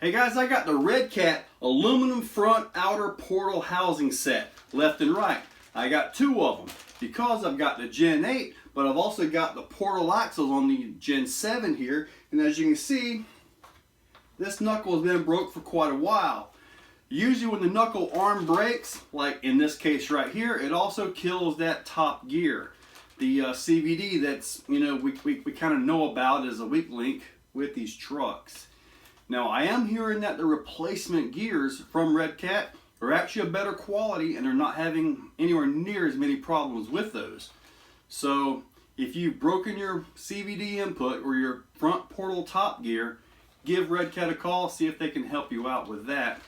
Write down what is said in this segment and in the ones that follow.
Hey guys, I got the Redcat aluminum front outer portal housing set, left and right. I got two of them because I've got the Gen 8, but I've also got the portal axles on the Gen 7 here. And as you can see, this knuckle has been broke for quite a while. Usually when the knuckle arm breaks, like in this case right here, it also kills that top gear. The CVD that's, we kind of know about as a weak link with these trucks. Now I am hearing that the replacement gears from Redcat are actually a better quality and they're not having anywhere near as many problems with those. So if you've broken your CVD input or your front portal top gear, give Redcat a call, see if they can help you out with that.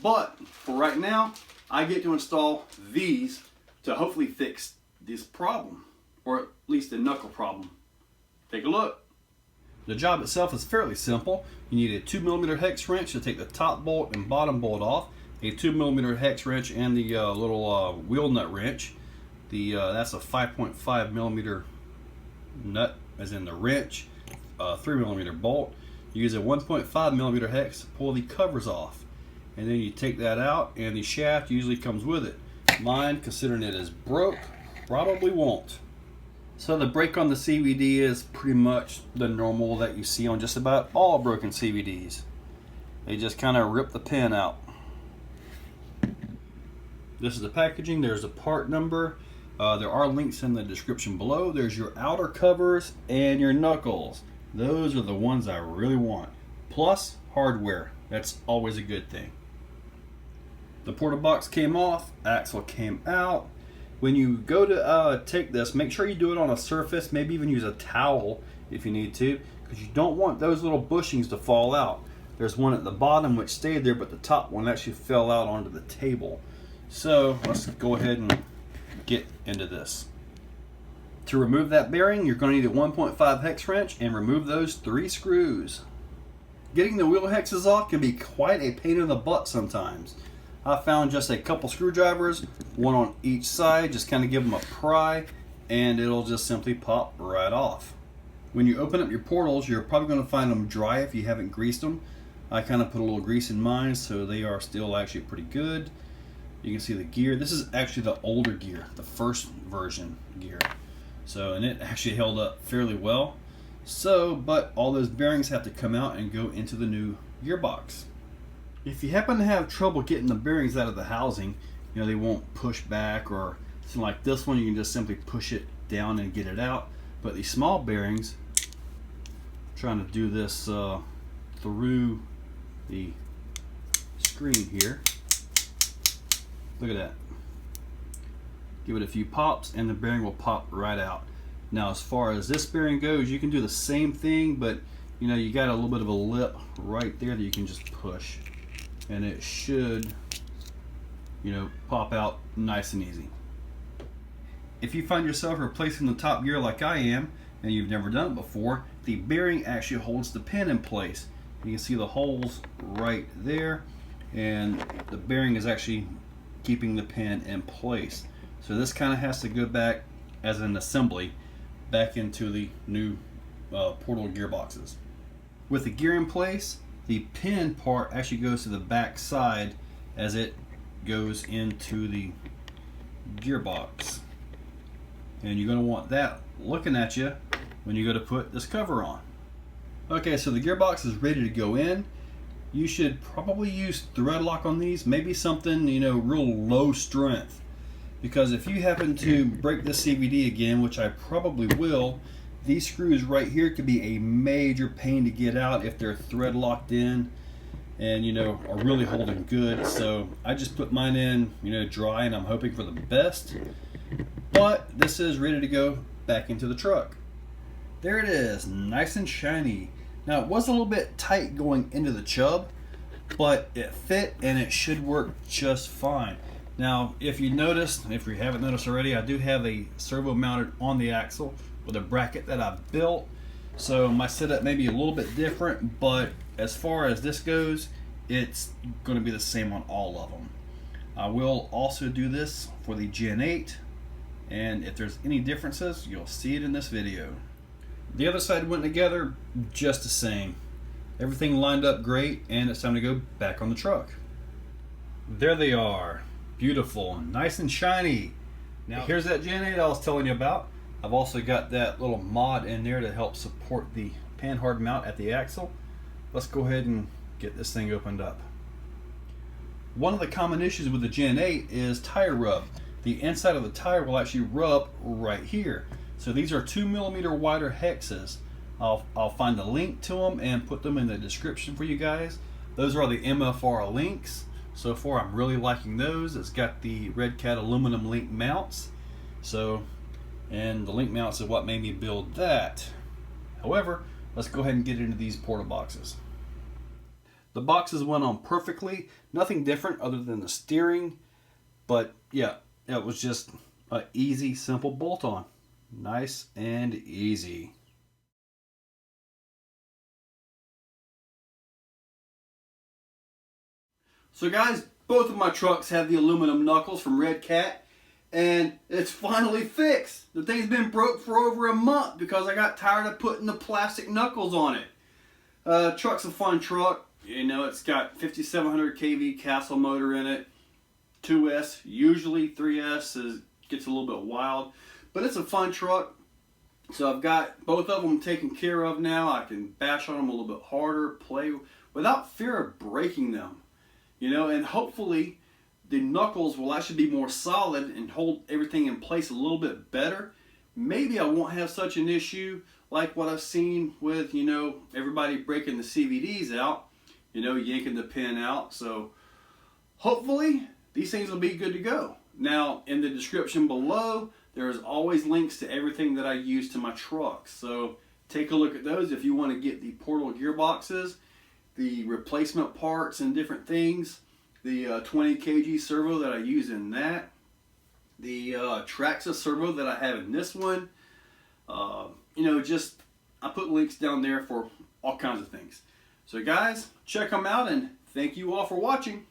But for right now, I get to install these to hopefully fix this problem, or at least the knuckle problem. Take a look. The job itself is fairly simple. You need a 2mm hex wrench to take the top bolt and bottom bolt off, a 2mm hex wrench and the little wheel nut wrench. That's a 5.5mm nut, as in the wrench, 3mm bolt. You use a 1.5mm hex to pull the covers off, and then you take that out, and the shaft usually comes with it. Mine, considering it is broke, probably won't. So the break on the CVD is pretty much the normal that you see on just about all broken CVDs. They just kind of rip the pin out. This is the packaging. There's a part number. There are links in the description below. There's your outer covers and your knuckles. Those are the ones I really want. Plus hardware. That's always a good thing. The portal box came off. Axle came out. When you go to take this, make sure you do it on a surface, maybe even use a towel if you need to, because you don't want those little bushings to fall out. There's one at the bottom which stayed there, but the top one actually fell out onto the table. So let's go ahead and get into this. To remove that bearing, you're going to need a 1.5 hex wrench and remove those 3 screws. Getting the wheel hexes off can be quite a pain in the butt sometimes. I found just a couple screwdrivers, one on each side, just kind of give them a pry, and it'll just simply pop right off. When you open up your portals, you're probably going to find them dry if you haven't greased them. I kind of put a little grease in mine, so they are still actually pretty good. You can see the gear. This is actually the older gear, the first version gear. So, and it actually held up fairly well. So, but all those bearings have to come out and go into the new gearbox. If you happen to have trouble getting the bearings out of the housing, they won't push back, or something like this one, you can just simply push it down and get it out. But these small bearings, I'm trying to do this through the screen here. Look at that. Give it a few pops and the bearing will pop right out. Now as far as this bearing goes, you can do the same thing, but you got a little bit of a lip right there that you can just push, and it should pop out nice and easy. If you find yourself replacing the top gear like I am and you've never done it before, the bearing actually holds the pin in place. You can see the holes right there, and the bearing is actually keeping the pin in place. So this kind of has to go back as an assembly back into the new portal gearboxes. With the gear in place, the pin part actually goes to the back side as it goes into the gearbox. And you're going to want that looking at you when you go to put this cover on. Okay, so the gearbox is ready to go in. You should probably use thread lock on these, maybe something, real low strength. Because if you happen to break this CVD again, which I probably will, these screws right here could be a major pain to get out if they're thread locked in and are really holding good. So I just put mine in dry, and I'm hoping for the best. But this is ready to go back into the truck. There it is, nice and shiny. Now it was a little bit tight going into the chub, but it fit and it should work just fine. Now if you noticed, and if you haven't noticed already, I do have a servo mounted on the axle with a bracket that I built. So my setup may be a little bit different, but as far as this goes, it's going to be the same on all of them. I will also do this for the Gen 8, and if there's any differences, you'll see it in this video. The other side went together just the same. everything lined up great, and it's time to go back on the truck. There they are, beautiful, nice and shiny. Now here's that Gen 8 I was telling you about. I've also got that little mod in there to help support the panhard mount at the axle. Let's go ahead and get this thing opened up. One of the common issues with the Gen 8 is tire rub. The inside of the tire will actually rub right here. So these are 2mm wider hexes. I'll find a link to them and put them in the description for you guys. Those are the MFR links. So far I'm really liking those. It's got the Redcat aluminum link mounts. And the link mounts is what made me build that. However, let's go ahead and get into these portal boxes. The boxes went on perfectly. Nothing different other than the steering. But yeah, it was just an easy, simple bolt on. Nice and easy. So guys, both of my trucks have the aluminum knuckles from Redcat, and it's finally fixed. The thing's been broke for over a month because I got tired of putting the plastic knuckles on it. Truck's a fun truck. You know, it's got 5700 kV Castle motor in it, 2S, usually 3S gets a little bit wild, but it's a fun truck. So I've got both of them taken care of now. I can bash on them a little bit harder, play without fear of breaking them. You know, and hopefully the knuckles will actually be more solid and hold everything in place a little bit better. Maybe I won't have such an issue like what I've seen with, you know, everybody breaking the CVDs out, you know, yanking the pin out. So hopefully these things will be good to go. Now in the description below, there's always links to everything that I use to my truck. So take a look at those if you want to get the portal gearboxes, the replacement parts and different things, the 20 kg servo that I use in that, the Traxxas servo that I have in this one. You know, just I put links down there for all kinds of things. So guys, check them out, and thank you all for watching.